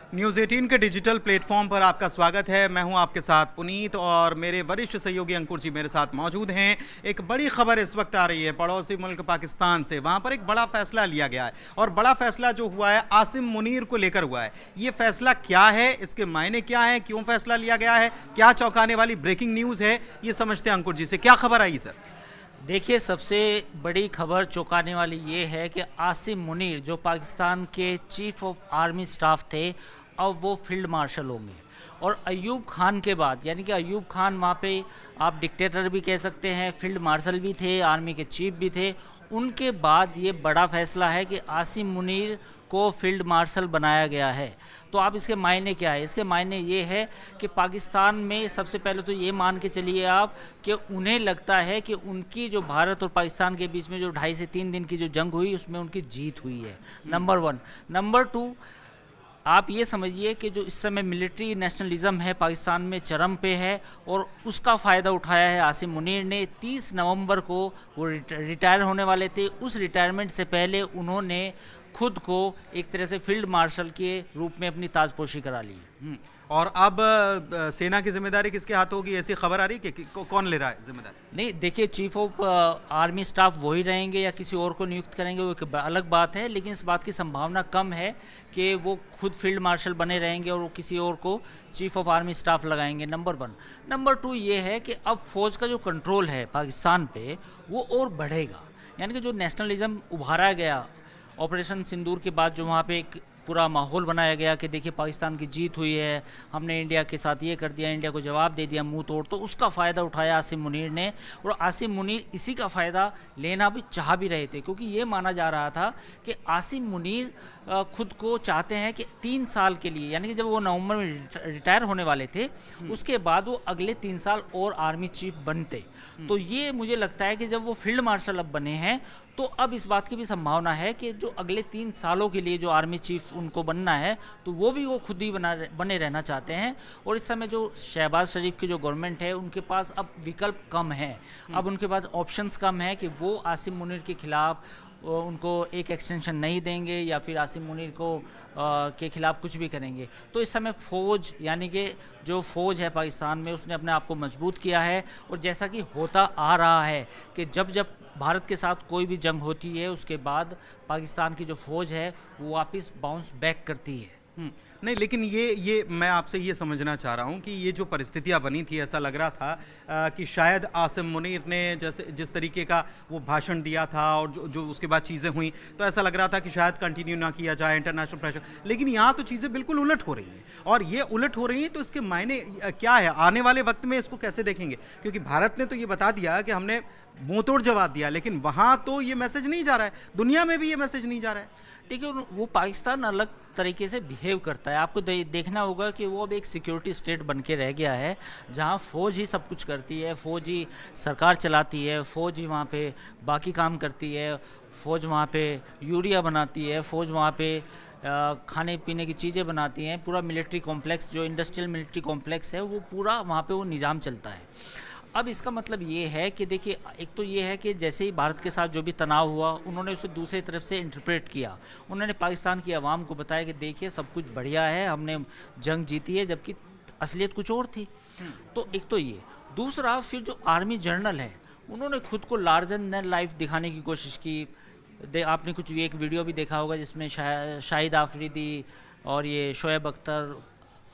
News 18 के digital platform पर आपका स्वागत है। मैं हूं आपके साथ पुनीत और मेरे वरिष्ठ सहयोगी अंकुर जी मेरे साथ मौजूद हैं। एक बड़ी खबर इस वक्त आ रही है पड़ोसी मुल्क पाकिस्तान से। वहां पर एक बड़ा फैसला लिया गया है और बड़ा फैसला जो हुआ है आसिम मुनीर को लेकर हुआ है। ये फैसला क्या है, इसके मायने क्या है, क्यों फैसला लिया गया है, क्या चौंकाने वाली ब्रेकिंग न्यूज़ है, ये समझते हैं अंकुर जी से। क्या खबर आई सर? देखिए, सबसे बड़ी खबर चौंकाने वाली ये है कि आसिम मुनीर जो पाकिस्तान के चीफ ऑफ आर्मी स्टाफ थे, अब वो फील्ड मार्शल होंगे। और अयूब खान के बाद, यानी कि अयूब खान वहाँ पे आप डिक्टेटर भी कह सकते हैं, फील्ड मार्शल भी थे, आर्मी के चीफ भी थे। उनके बाद ये बड़ा फैसला है कि आसिम मुनीर को फील्ड मार्शल बनाया गया है। तो आप इसके मायने क्या है? इसके मायने ये है कि पाकिस्तान में सबसे पहले तो ये मान के चलिए आप कि उन्हें लगता है कि उनकी जो भारत और पाकिस्तान के बीच में जो 2.5 से 3 दिन की जो जंग हुई उसमें उनकी जीत हुई है, नंबर 1। नंबर 2, आप ये समझिए कि जो इस समय मिलिट्री नेशनलिज्म है पाकिस्तान में चरम पे है और उसका फ़ायदा उठाया है आसिम मुनीर ने। 30 नवंबर को वो रिटायर होने वाले थे। उस रिटायरमेंट से पहले उन्होंने खुद को एक तरह से फील्ड मार्शल के रूप में अपनी ताजपोशी करा ली। और अब सेना की जिम्मेदारी किसके हाथ होगी, ऐसी खबर आ रही है कि कौन ले रहा है जिम्मेदारी? नहीं, देखिए, चीफ ऑफ आर्मी स्टाफ वही रहेंगे या किसी और को नियुक्त करेंगे वो एक अलग बात है, लेकिन इस बात की संभावना कम है कि वो खुद फील्ड मार्शल बने रहेंगे और वो किसी और को चीफ ऑफ आर्मी स्टाफ लगाएंगे, नंबर 1। नंबर 2 ये है कि अब फ़ौज का जो कंट्रोल है पाकिस्तान पे वो और बढ़ेगा। यानी कि जो नेशनलिज्म उभारा गया ऑपरेशन सिंदूर के बाद, जो वहाँ पे एक पूरा माहौल बनाया गया कि देखिए पाकिस्तान की जीत हुई है, हमने इंडिया के साथ ये कर दिया, इंडिया को जवाब दे दिया मुंह तोड़, तो उसका फ़ायदा उठाया आसिम मुनीर ने। और आसिम मुनीर इसी का फ़ायदा लेना भी चाह भी रहे थे, क्योंकि ये माना जा रहा था कि आसिम मुनीर खुद को चाहते हैं कि 3 साल के लिए, यानी कि जब वो नवंबर में रिटायर होने वाले थे उसके बाद वो अगले 3 साल और आर्मी चीफ बनते। तो ये मुझे लगता है कि जब वो फील्ड मार्शल अब बने हैं तो अब इस बात की भी संभावना है कि जो अगले 3 सालों के लिए जो आर्मी चीफ उनको बनना है तो वो खुद ही बने रहना चाहते हैं। और इस समय जो शहबाज शरीफ की जो गवर्नमेंट है उनके पास अब विकल्प कम है, अब उनके पास ऑप्शंस कम है कि वो आसिम मुनीर के खिलाफ उनको एक एक्सटेंशन नहीं देंगे या फिर आसिम मुनीर को के खिलाफ कुछ भी करेंगे। तो इस समय फ़ौज, यानी कि जो फ़ौज है पाकिस्तान में, उसने अपने आप को मजबूत किया है। और जैसा कि होता आ रहा है कि जब जब भारत के साथ कोई भी जंग होती है उसके बाद पाकिस्तान की जो फ़ौज है वो वापस बाउंस बैक करती है। नहीं, लेकिन ये मैं आपसे ये समझना चाह रहा हूँ कि ये जो परिस्थितियाँ बनी थी, ऐसा लग रहा था कि शायद आसिम मुनीर ने जैसे जिस तरीके का वो भाषण दिया था और जो उसके बाद चीज़ें हुई, तो ऐसा लग रहा था कि शायद कंटिन्यू ना किया जाए, इंटरनेशनल प्रेशर। लेकिन यहाँ तो चीज़ें बिल्कुल उलट हो रही हैं और ये उलट हो रही हैं, तो इसके मायने क्या है? आने वाले वक्त में इसको कैसे देखेंगे? क्योंकि भारत ने तो ये बता दिया कि हमने मुंह तोड़ जवाब दिया, लेकिन वहाँ तो ये मैसेज नहीं जा रहा है, दुनिया में भी ये मैसेज नहीं जा रहा है। देखिए, वो पाकिस्तान अलग तरीके से बिहेव करता है। आपको देखना होगा कि वो अब एक सिक्योरिटी स्टेट बन के रह गया है, जहाँ फ़ौज ही सब कुछ करती है, फ़ौज ही सरकार चलाती है, फ़ौज ही वहाँ पे बाकी काम करती है, फ़ौज वहाँ पे यूरिया बनाती है, फ़ौज वहाँ पे खाने पीने की चीज़ें बनाती हैं। पूरा मिलिट्री कॉम्प्लेक्स, जो इंडस्ट्रियल मिलिट्री कॉम्प्लेक्स है, वो पूरा वहाँ पे वो निज़ाम चलता है। अब इसका मतलब ये है कि देखिए, एक तो ये है कि जैसे ही भारत के साथ जो भी तनाव हुआ उन्होंने उसे दूसरी तरफ से इंटरप्रेट किया। उन्होंने पाकिस्तान की आवाम को बताया कि देखिए सब कुछ बढ़िया है, हमने जंग जीती है, जबकि असलियत कुछ और थी। तो एक तो ये, दूसरा फिर जो आर्मी जनरल है उन्होंने खुद को लार्जर देन लाइफ दिखाने की कोशिश की। आपने कुछ एक वीडियो भी देखा होगा जिसमें शाहिद आफरीदी और ये शोएब अख्तर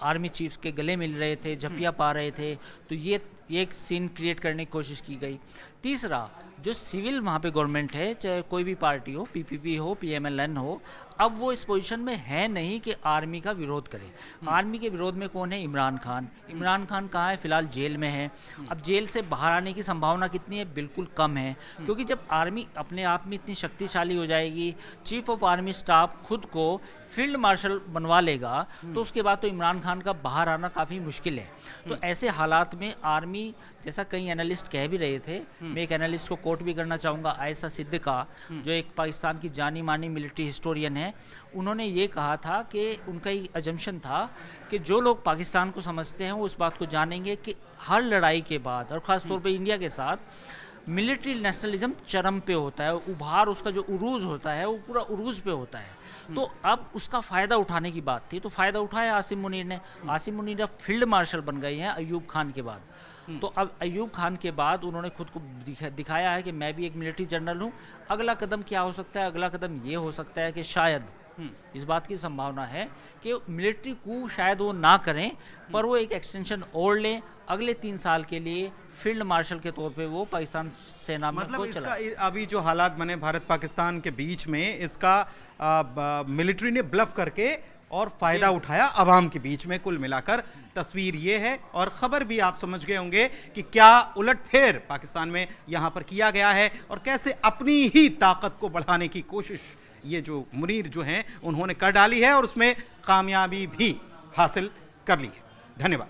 आर्मी चीफ्स के गले मिल रहे थे, झपिया पा रहे थे। तो ये एक सीन क्रिएट करने की कोशिश की गई। तीसरा, जो सिविल वहाँ पे गवर्नमेंट है, चाहे कोई भी पार्टी हो, पीपीपी हो, पीएमएलएन हो, अब वो इस पोजीशन में है नहीं कि आर्मी का विरोध करे। आर्मी के विरोध में कौन है? इमरान खान। इमरान खान कहाँ है? फिलहाल जेल में है। अब जेल से बाहर आने की संभावना कितनी है? बिल्कुल कम है, क्योंकि जब आर्मी अपने आप में इतनी शक्तिशाली हो जाएगी, चीफ ऑफ आर्मी स्टाफ खुद को फील्ड मार्शल बनवा लेगा, तो उसके बाद तो इमरान खान का बाहर आना काफ़ी मुश्किल है। तो ऐसे हालात में आर्मी, जैसा कई एनालिस्ट कह भी रहे थे, मैं एक एनालिस्ट को कोट भी करना चाहूँगा, आयशा सिद्दीका, जो एक पाकिस्तान की जानी मानी मिलिट्री हिस्टोरियन है, उन्होंने ये कहा था कि उनका ही अजम्पशन था कि जो लोग पाकिस्तान को समझते हैं वो इस बात को जानेंगे कि हर लड़ाई के बाद, और ख़ास तौर पे इंडिया के साथ, मिलिट्री नेशनलिज्म चरम पे होता है, उभार उसका जो उरूज होता है वो पूरा उरूज पे होता है। तो अब उसका फ़ायदा उठाने की बात थी, तो फ़ायदा उठाया आसिम मुनीर ने। आसिम मुनीर अब फील्ड मार्शल बन गए हैं अयूब खान के बाद। तो अब अयूब खान के बाद उन्होंने खुद को दिखाया है कि मैं भी एक मिलिट्री जनरल हूँ। अगला कदम क्या हो सकता है? अगला कदम ये हो सकता है कि शायद इस बात की संभावना है कि मिलिट्री कू शायद वो ना करें, पर वो एक एक्सटेंशन और लें, अगले 3 साल के लिए फील्ड मार्शल के तौर पे वो पाकिस्तान सेना में मतलब को इसका चला। अभी जो हालात बने भारत पाकिस्तान के बीच में, इसका मिलिट्री ने ब्लफ करके और फायदा उठाया अवाम के बीच में। कुल मिलाकर तस्वीर ये है, और खबर भी आप समझ गए होंगे कि क्या उलटफेर पाकिस्तान में यहां पर किया गया है और कैसे अपनी ही ताकत को बढ़ाने की कोशिश ये जो मुनीर जो हैं उन्होंने कर डाली है और उसमें कामयाबी भी हासिल कर ली है। धन्यवाद।